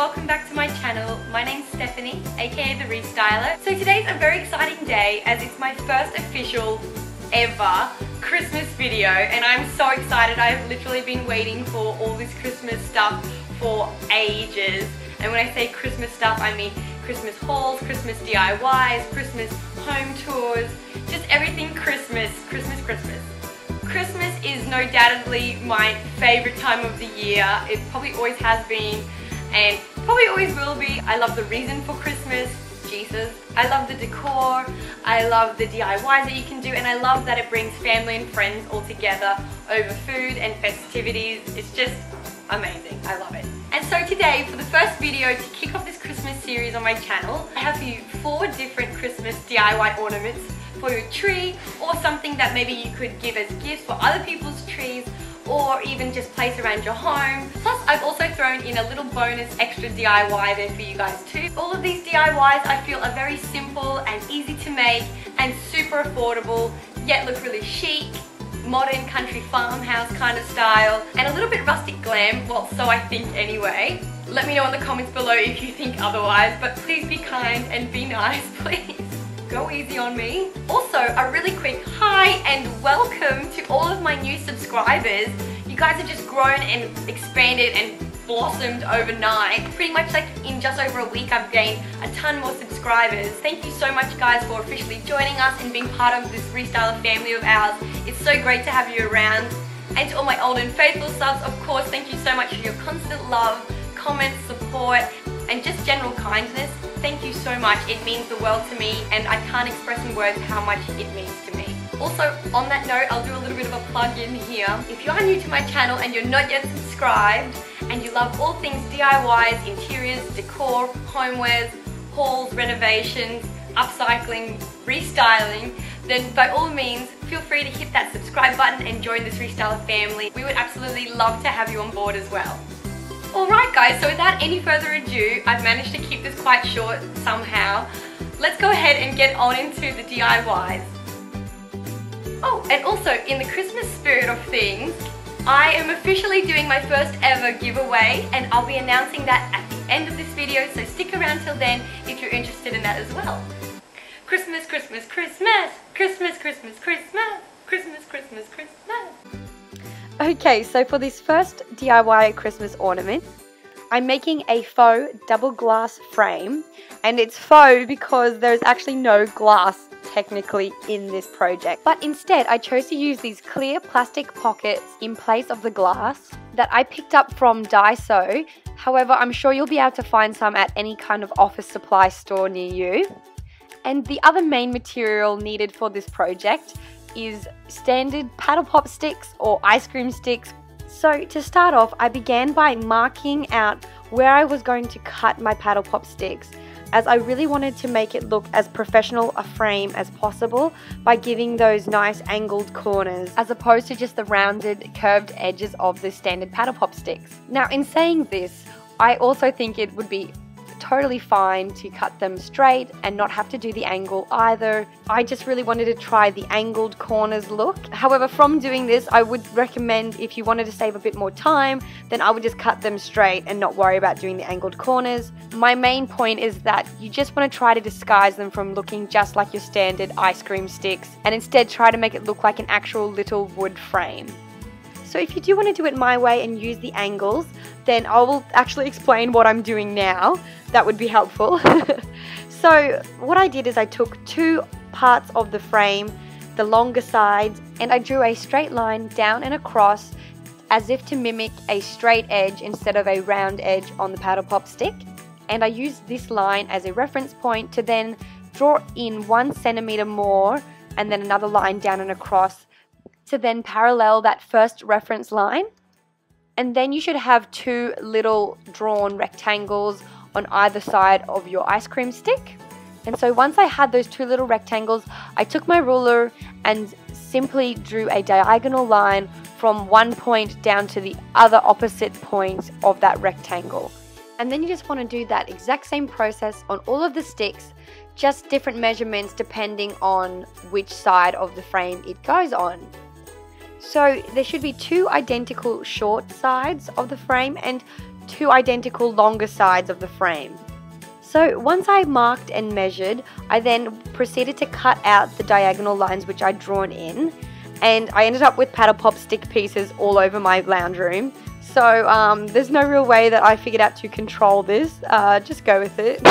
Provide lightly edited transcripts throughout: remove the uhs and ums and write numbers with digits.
welcome back to my channel. My name's Stephanie, aka the ReStyler. So today's a very exciting day as it's my first official ever Christmas video and I'm so excited. I've literally been waiting for all this Christmas stuff for ages. And when I say Christmas stuff, I mean Christmas hauls, Christmas DIYs, Christmas home tours, just everything Christmas. Christmas is no doubtedly my favourite time of the year. It probably always has been and probably always will be. I love the reason for Christmas, Jesus. I love the decor, I love the DIYs that you can do, and I love that it brings family and friends all together over food and festivities. It's just amazing. I love it. And so today, for the first video to kick off this Christmas series on my channel, I have for you 4 different Christmas DIY ornaments for your tree, or something that maybe you could give as gifts for other people's trees, or even just place around your home. Plus, I've also thrown in a little bonus extra DIY there for you guys too. All of these DIYs I feel are very simple and easy to make and super affordable, yet look really chic, modern country farmhouse kind of style, and a little bit rustic glam, well, so I think anyway. Let me know in the comments below if you think otherwise, but please be kind and be nice, please. Go easy on me. Also, a really quick hi and welcome to all of my new subscribers. You guys have just grown and expanded and blossomed overnight. Pretty much like in just over a week I've gained a ton more subscribers. Thank you so much guys for officially joining us and being part of this ReStyler family of ours. It's so great to have you around. And to all my old and faithful subs, of course, thank you so much for your constant love, comments, support, and just general kindness. Thank you so much. It means the world to me and I can't express in words how much it means to me. Also, on that note, I'll do a little bit of a plug in here. If you are new to my channel and you're not yet subscribed and you love all things DIYs, interiors, decor, homewares, hauls, renovations, upcycling, restyling, then by all means, feel free to hit that subscribe button and join this ReStyler family. We would absolutely love to have you on board as well. Alright guys, so without any further ado, I've managed to keep this quite short somehow. Let's go ahead and get on into the DIYs. Oh, and also in the Christmas spirit of things, I am officially doing my first ever giveaway and I'll be announcing that at the end of this video, so stick around till then if you're interested in that as well. Christmas, Christmas, Christmas, Christmas, Christmas, Christmas, Christmas, Christmas, Christmas. Okay, so for this first DIY Christmas ornament, I'm making a faux double glass frame, and it's faux because there's actually no glass technically in this project. But instead, I chose to use these clear plastic pockets in place of the glass that I picked up from Daiso. However, I'm sure you'll be able to find some at any kind of office supply store near you. And the other main material needed for this project is standard paddle pop sticks or ice cream sticks. So to start off, I began by marking out where I was going to cut my paddle pop sticks, as I really wanted to make it look as professional a frame as possible by giving those nice angled corners as opposed to just the rounded curved edges of the standard paddle pop sticks. Now in saying this, I also think it would be totally fine to cut them straight and not have to do the angle either. I just really wanted to try the angled corners look. However, from doing this, I would recommend if you wanted to save a bit more time, then I would just cut them straight and not worry about doing the angled corners. My main point is that you just want to try to disguise them from looking just like your standard ice cream sticks and instead try to make it look like an actual little wood frame. So if you do want to do it my way and use the angles, then I will actually explain what I'm doing now. That would be helpful. So what I did is I took 2 parts of the frame, the longer sides, and I drew a straight line down and across as if to mimic a straight edge instead of a round edge on the paddle pop stick. And I used this line as a reference point to then draw in 1 centimeter more and then another line down and across to then parallel that first reference line. And then you should have 2 little drawn rectangles on either side of your ice cream stick. And so once I had those 2 little rectangles, I took my ruler and simply drew a diagonal line from one point down to the other opposite point of that rectangle. And then you just want to do that exact same process on all of the sticks, just different measurements depending on which side of the frame it goes on. So there should be 2 identical short sides of the frame and 2 identical longer sides of the frame. So once I marked and measured, I then proceeded to cut out the diagonal lines which I'd drawn in, and I ended up with paddle pop stick pieces all over my lounge room. So there's no real way that I figured out to control this, just go with it.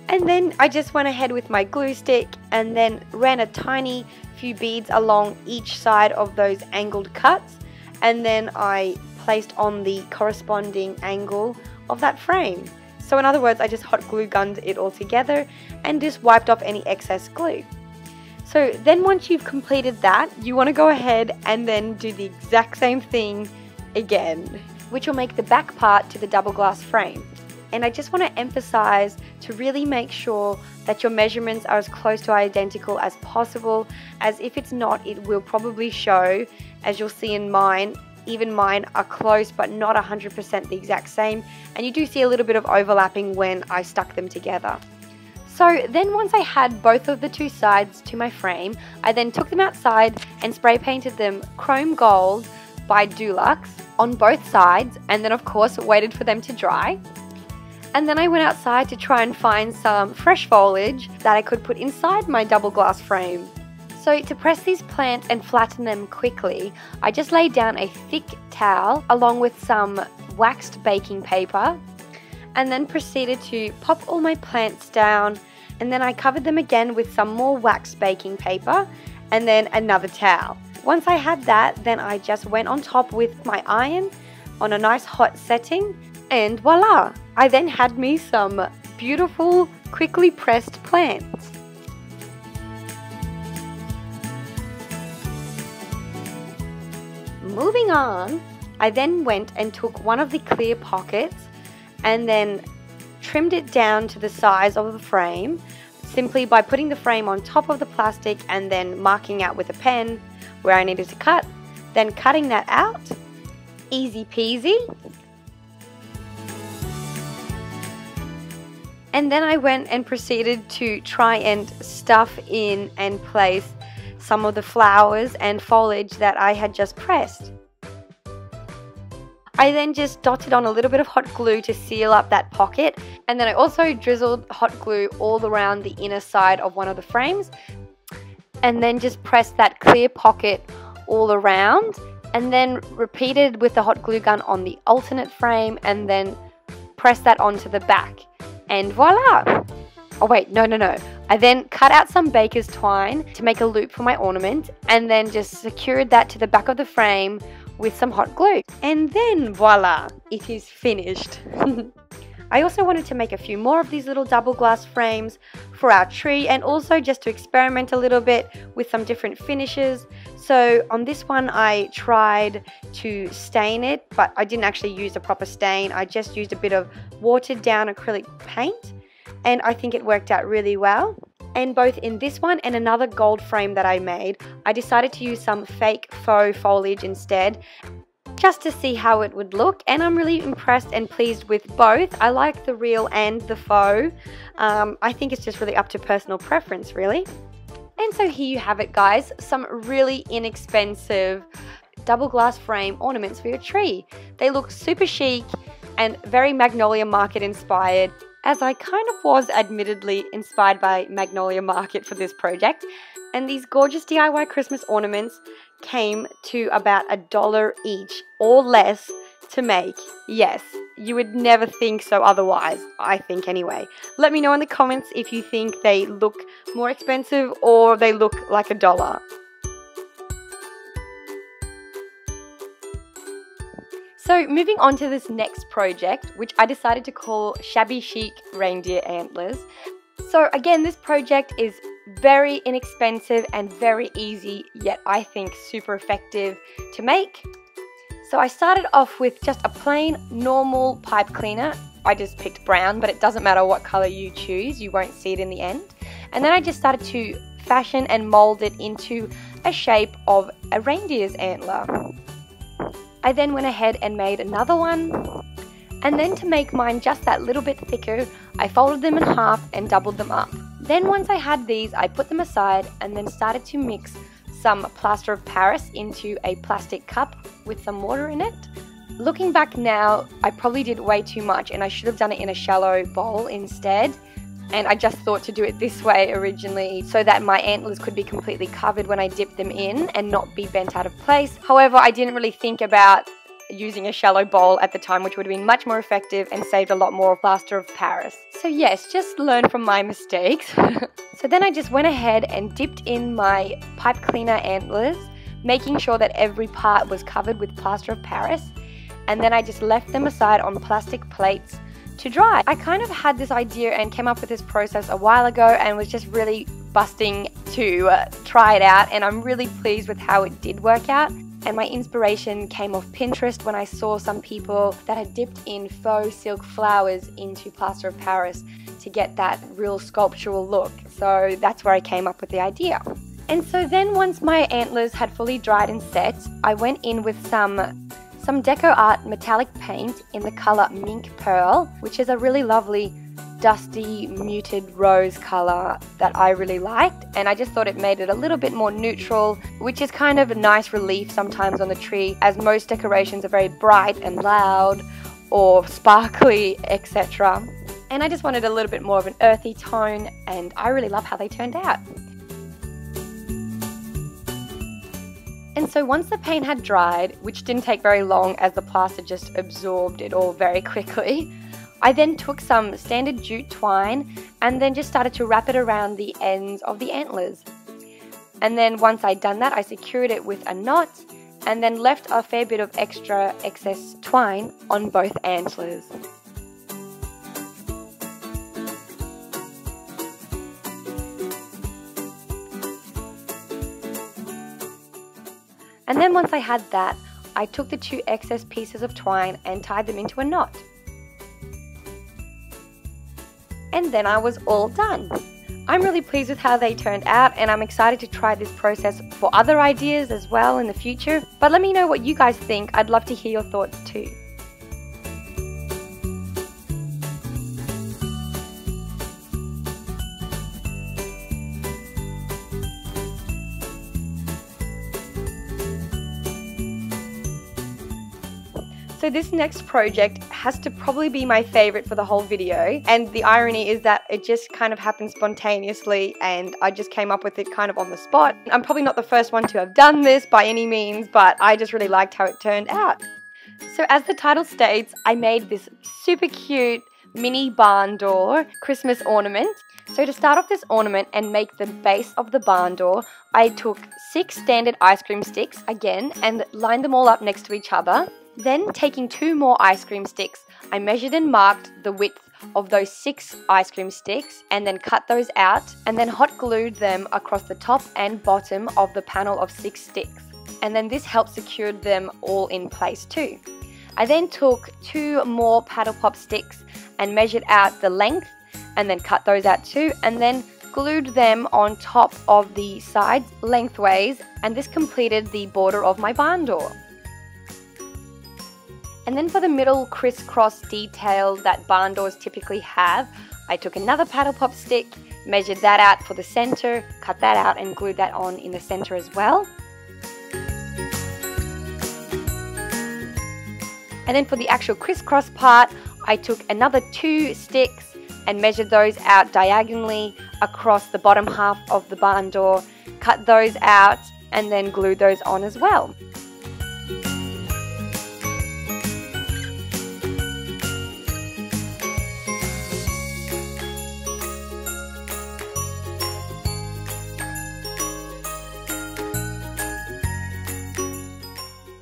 And then I just went ahead with my glue stick and then ran a tiny few beads along each side of those angled cuts, and then I placed on the corresponding angle of that frame. So in other words, I just hot glue gunned it all together and just wiped off any excess glue. So then once you've completed that, you want to go ahead and then do the exact same thing again, which will make the back part to the double glass frame. And I just want to emphasize to really make sure that your measurements are as close to identical as possible, as if it's not, it will probably show, as you'll see in mine. Even mine are close but not 100% the exact same, and you do see a little bit of overlapping when I stuck them together. So then once I had both of the 2 sides to my frame, I then took them outside and spray painted them chrome gold by Dulux on both sides, and then of course waited for them to dry. And then I went outside to try and find some fresh foliage that I could put inside my double glass frame. So to press these plants and flatten them quickly, I just laid down a thick towel along with some waxed baking paper, and then proceeded to pop all my plants down, and then I covered them again with some more waxed baking paper and then another towel. Once I had that, then I just went on top with my iron on a nice hot setting, and voila! I then had me some beautiful, quickly pressed plants. Moving on, I then went and took one of the clear pockets and then trimmed it down to the size of the frame, simply by putting the frame on top of the plastic and then marking out with a pen where I needed to cut, then cutting that out. Easy peasy. And then I went and proceeded to try and stuff in and place some of the flowers and foliage that I had just pressed. I then just dotted on a little bit of hot glue to seal up that pocket, and then I also drizzled hot glue all around the inner side of one of the frames, and then just pressed that clear pocket all around, and then repeated with the hot glue gun on the alternate frame, and then pressed that onto the back. And voila! Oh wait, no. I then cut out some baker's twine to make a loop for my ornament, and then just secured that to the back of the frame with some hot glue. And then voila! It is finished. I also wanted to make a few more of these little double glass frames for our tree, and also just to experiment a little bit with some different finishes. So on this one I tried to stain it, but I didn't actually use a proper stain. I just used a bit of watered down acrylic paint, and I think it worked out really well. And both in this one and another gold frame that I made, I decided to use some fake faux foliage instead, just to see how it would look, and I'm really impressed and pleased with both. I like the real and the faux. I think it's just really up to personal preference, really. And so here you have it, guys, some really inexpensive double glass frame ornaments for your tree. They look super chic and very Magnolia Market inspired, as I kind of was admittedly inspired by Magnolia Market for this project. And these gorgeous DIY Christmas ornaments came to about $1 each or less to make. Yes, you would never think so otherwise, I think anyway. Let me know in the comments if you think they look more expensive or they look like $1. So moving on to this next project, which I decided to call Shabby Chic Reindeer Antlers. So again, this project is very inexpensive and very easy, yet I think super effective to make. So I started off with just a plain normal pipe cleaner. I just picked brown, but it doesn't matter what color you choose, you won't see it in the end. And then I just started to fashion and mold it into a shape of a reindeer's antler. I then went ahead and made another one, and then to make mine just that little bit thicker, I folded them in half and doubled them up. Then once I had these, I put them aside and then started to mix some plaster of Paris into a plastic cup with some water in it, Looking back now, I probably did way too much and I should have done it in a shallow bowl instead. And I just thought to do it this way originally so that my antlers could be completely covered when I dipped them in and not be bent out of place. However, I didn't really think about using a shallow bowl at the time, which would have been much more effective and saved a lot more plaster of Paris. So yes, just learn from my mistakes. So then I just went ahead and dipped in my pipe cleaner antlers, making sure that every part was covered with plaster of Paris. And then I just left them aside on plastic plates to dry. I kind of had this idea and came up with this process a while ago and was just really busting to try it out, and I'm really pleased with how it did work out. And my inspiration came off Pinterest when I saw some people that had dipped in faux silk flowers into plaster of Paris to get that real sculptural look. So that's where I came up with the idea. And so then once my antlers had fully dried and set, I went in with some DecoR metallic paint in the color Mink Pearl, which is a really lovely dusty muted rose color that I really liked, and I just thought it made it a little bit more neutral, which is kind of a nice relief sometimes on the tree, as most decorations are very bright and loud or sparkly, etc. And I just wanted a little bit more of an earthy tone, and I really love how they turned out. And so once the paint had dried, which didn't take very long as the plaster just absorbed it all very quickly, I then took some standard jute twine and then just started to wrap it around the ends of the antlers. And then once I'd done that, I secured it with a knot and then left a fair bit of excess twine on both antlers. And then once I had that, I took the 2 excess pieces of twine and tied them into a knot. And then I was all done. I'm really pleased with how they turned out, and I'm excited to try this process for other ideas as well in the future. But let me know what you guys think. I'd love to hear your thoughts too. So this next project has to probably be my favorite for the whole video, and the irony is that it just kind of happened spontaneously and I just came up with it kind of on the spot. I'm probably not the first one to have done this by any means, but I just really liked how it turned out. So as the title states, I made this super cute mini barn door Christmas ornament. So to start off this ornament and make the base of the barn door, I took 6 standard ice cream sticks again and lined them all up next to each other. Then, taking 2 more ice cream sticks, I measured and marked the width of those 6 ice cream sticks and then cut those out and then hot glued them across the top and bottom of the panel of 6 sticks. And then this helped secure them all in place too. I then took 2 more paddle pop sticks and measured out the length and then cut those out too, and then glued them on top of the sides lengthways, and this completed the border of my barn door. And then for the middle crisscross detail that barn doors typically have, I took another paddle pop stick, measured that out for the center, cut that out and glued that on in the center as well. And then for the actual crisscross part, I took another 2 sticks and measured those out diagonally across the bottom half of the barn door, cut those out and then glued those on as well.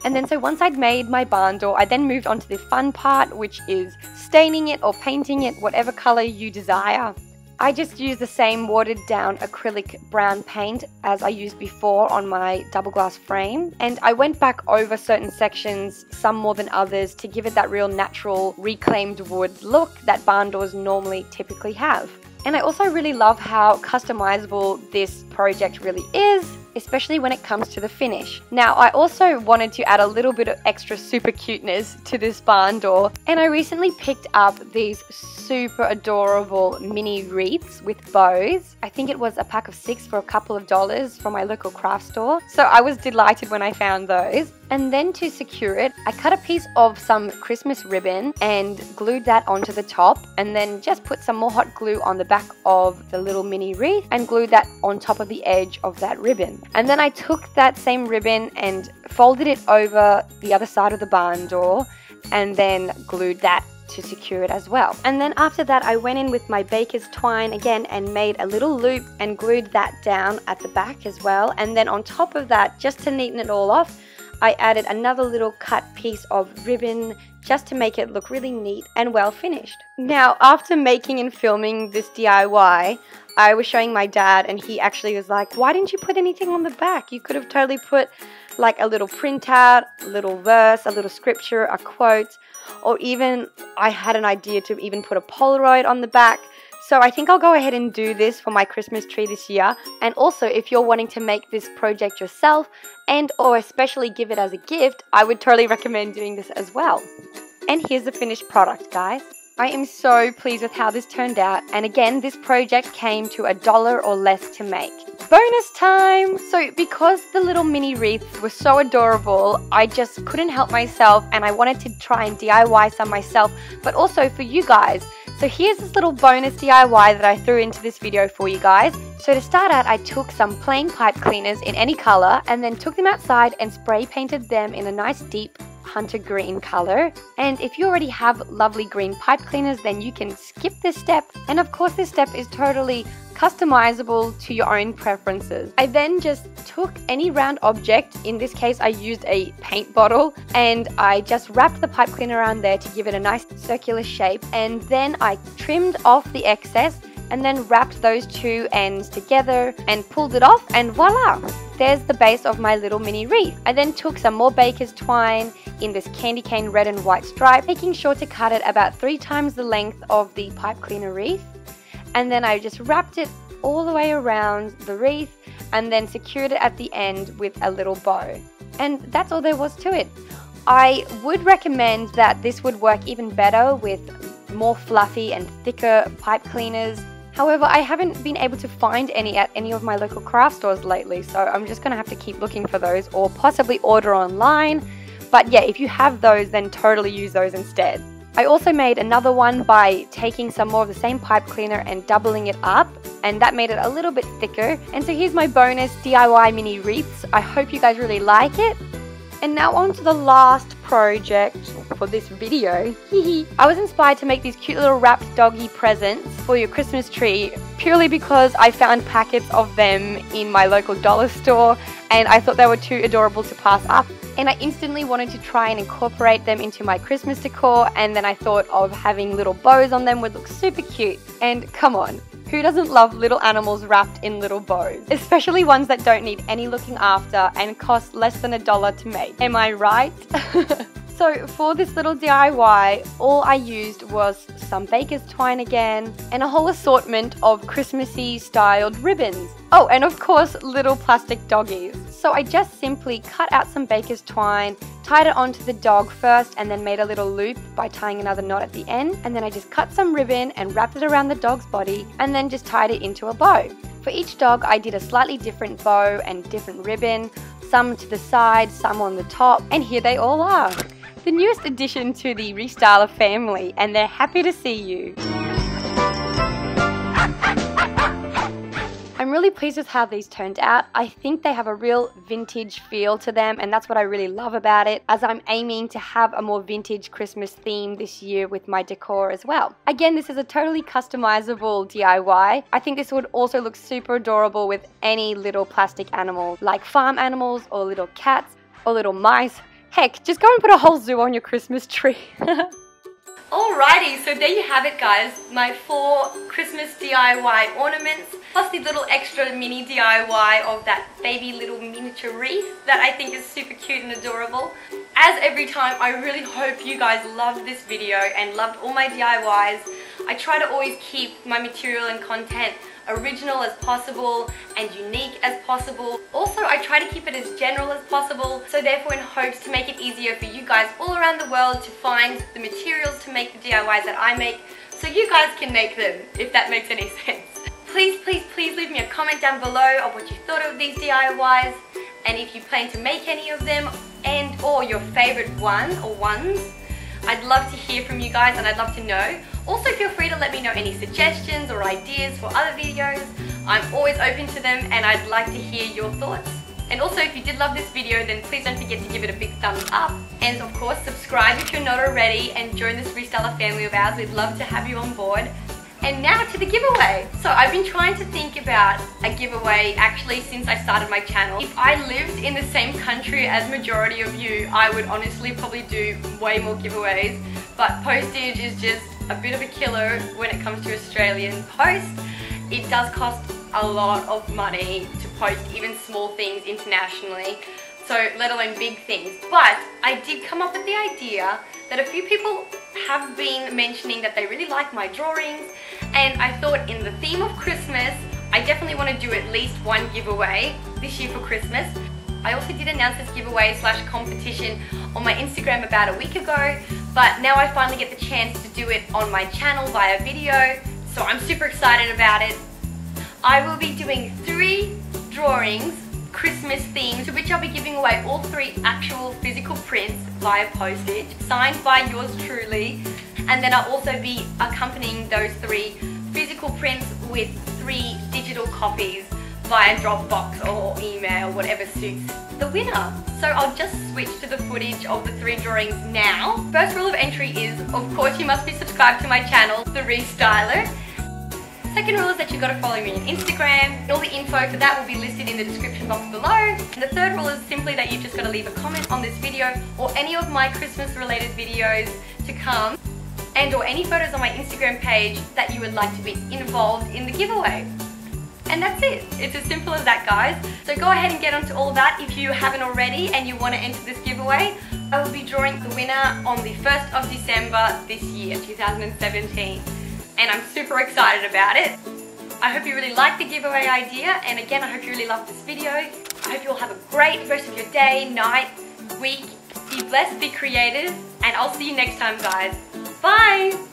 And then so once I'd made my barn door, I then moved on to the fun part, which is staining it or painting it, whatever color you desire. I just used the same watered down acrylic brown paint as I used before on my double glass frame. And I went back over certain sections, some more than others, to give it that real natural reclaimed wood look that barn doors normally typically have. And I also really love how customizable this project really is, especially when it comes to the finish. Now, I also wanted to add a little bit of extra super cuteness to this barn door, and I recently picked up these super adorable mini wreaths with bows. I think it was a pack of 6 for a couple of dollars from my local craft store, so I was delighted when I found those. And then to secure it, I cut a piece of some Christmas ribbon and glued that onto the top, and then just put some more hot glue on the back of the little mini wreath and glued that on top of the edge of that ribbon. And then I took that same ribbon and folded it over the other side of the barn door and then glued that to secure it as well. And then after that, I went in with my baker's twine again and made a little loop and glued that down at the back as well. And then on top of that, just to neaten it all off, I added another little cut piece of ribbon just to make it look really neat and well finished. Now, after making and filming this DIY, I was showing my dad and he actually was like, why didn't you put anything on the back? You could have totally put like a little printout, a little verse, a little scripture, a quote, or even I had an idea to even put a Polaroid on the back. So I think I'll go ahead and do this for my Christmas tree this year. And also, if you're wanting to make this project yourself and or especially give it as a gift, I would totally recommend doing this as well. And here's the finished product, guys. I am so pleased with how this turned out. And again, this project came to $1 or less to make. Bonus time! So because the little mini wreaths were so adorable, I just couldn't help myself and I wanted to try and DIY some myself, but also for you guys. So here's this little bonus DIY that I threw into this video for you guys. So to start out, I took some plain pipe cleaners in any color and then took them outside and spray painted them in a nice deep hunter green color. And if you already have lovely green pipe cleaners, then you can skip this step. And of course, this step is totally customizable to your own preferences. I then just took any round object, in this case I used a paint bottle, and I just wrapped the pipe cleaner around there to give it a nice circular shape, and then I trimmed off the excess and then wrapped those two ends together and pulled it off, and voila! There's the base of my little mini wreath. I then took some more baker's twine in this candy cane red and white stripe, making sure to cut it about 3 times the length of the pipe cleaner wreath. And then I just wrapped it all the way around the wreath and then secured it at the end with a little bow. And that's all there was to it. I would recommend that this would work even better with more fluffy and thicker pipe cleaners. However, I haven't been able to find any at any of my local craft stores lately, so I'm just going to have to keep looking for those or possibly order online. But yeah, if you have those, then totally use those instead. I also made another one by taking some more of the same pipe cleaner and doubling it up, and that made it a little bit thicker. And so here's my bonus DIY mini wreaths. I hope you guys really like it. And now on to the last project for this video. I was inspired to make these cute little wrapped doggy presents for your Christmas tree purely because I found packets of them in my local dollar store and I thought they were too adorable to pass up. And I instantly wanted to try and incorporate them into my Christmas decor, and then I thought of having little bows on them would look super cute. And come on, who doesn't love little animals wrapped in little bows? Especially ones that don't need any looking after and cost less than $1 to make. Am I right? So for this little DIY, all I used was some baker's twine again and a whole assortment of Christmassy styled ribbons. Oh, and of course, little plastic doggies. So I just simply cut out some baker's twine, tied it onto the dog first, and then made a little loop by tying another knot at the end. And then I just cut some ribbon and wrapped it around the dog's body and then just tied it into a bow. For each dog, I did a slightly different bow and different ribbon, some to the side, some on the top, and here they all are. The newest addition to the ReStyler family, and they're happy to see you. I'm really pleased with how these turned out. I think they have a real vintage feel to them, and that's what I really love about it, as I'm aiming to have a more vintage Christmas theme this year with my decor as well. Again, this is a totally customizable DIY. I think this would also look super adorable with any little plastic animal, like farm animals or little cats or little mice. Heck, just go and put a whole zoo on your Christmas tree. Alrighty, so there you have it guys, my 4 Christmas DIY ornaments, plus the little extra mini DIY of that baby little miniature wreath that I think is super cute and adorable. As every time, I really hope you guys loved this video and loved all my DIYs. I try to always keep my material and content original as possible and unique as possible. Also, I try to keep it as general as possible, so therefore in hopes to make it easier for you guys all around the world to find the materials to make the DIYs that I make, so you guys can make them, if that makes any sense. Please, please, please leave me a comment down below of what you thought of these DIYs, and if you plan to make any of them and or your favorite one or ones. I'd love to hear from you guys and I'd love to know. Also feel free to let me know any suggestions or ideas for other videos. I'm always open to them and I'd like to hear your thoughts. And also if you did love this video, then please don't forget to give it a big thumbs up. And of course subscribe if you're not already and join this ReStyler family of ours. We'd love to have you on board. And now to the giveaway. So I've been trying to think about a giveaway actually since I started my channel. If I lived in the same country as majority of you, I would honestly probably do way more giveaways. But postage is just a bit of a killer when it comes to Australian post. It does cost a lot of money to post even small things internationally, so let alone big things. But I did come up with the idea that a few people have been mentioning that they really like my drawings, and I thought in the theme of Christmas, I definitely want to do at least one giveaway this year for Christmas. I also did announce this giveaway / competition on my Instagram about a week ago, but now I finally get the chance to do it on my channel via video, so I'm super excited about it. I will be doing 3 drawings, Christmas themed, to which I'll be giving away all 3 actual physical prints via postage, signed by yours truly, and then I'll also be accompanying those 3 physical prints with 3 digital copies via Dropbox or email, whatever suits the winner. So I'll just switch to the footage of the 3 drawings now. First rule of entry is, of course, you must be subscribed to my channel, the ReStyler. Second rule is that you've got to follow me on Instagram. All the info for that will be listed in the description box below. And the third rule is simply that you've just got to leave a comment on this video or any of my Christmas related videos to come, and or any photos on my Instagram page that you would like to be involved in the giveaway. And that's it. It's as simple as that, guys. So go ahead and get onto all of that if you haven't already and you want to enter this giveaway. I will be drawing the winner on the 1st of December this year, 2017. And I'm super excited about it. I hope you really like the giveaway idea, and again, I hope you really love this video. I hope you all have a great rest of your day, night, week. Be blessed, be creative, and I'll see you next time, guys. Bye!